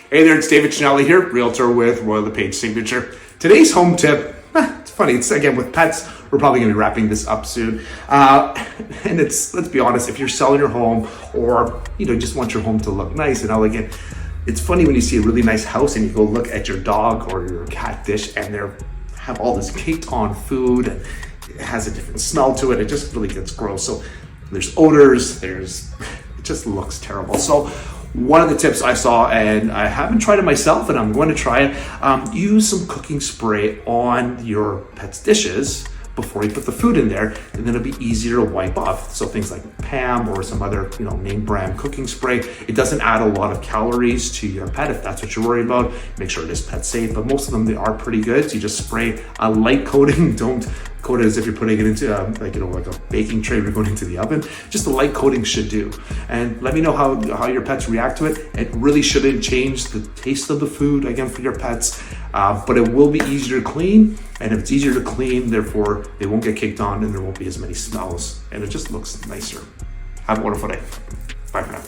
Hey there, it's David Chinelli here, realtor with Royal LePage Signature. Today's home tip, it's funny, it's again with pets. We're probably gonna be wrapping this up soon. And it's, let's be honest, if you're selling your home or just want your home to look nice and elegant, it's funny when you see a really nice house and you go look at your dog or your cat dish and they have all this caked on food and it has a different smell to it. It just really gets gross. So there's odors, it just looks terrible. So one of the tips I saw, and I haven't tried it myself, and I'm going to try it, use some cooking spray on your pet's dishes before you put the food in there, and then it'll be easier to wipe off. So things like Pam or some other name brand cooking spray, it doesn't add a lot of calories to your pet if that's what you're worried about. Make sure it is pet safe, but most of them, they are pretty good. So you just spray a light coating. Don't coat it as if you're putting it into like a baking tray or going into the oven. Just a light coating should do. And let me know how your pets react to it. It really shouldn't change the taste of the food, again, for your pets, but it will be easier to clean. And if it's easier to clean, therefore they won't get caked on and there won't be as many smells and it just looks nicer. Have a wonderful day. Bye for now.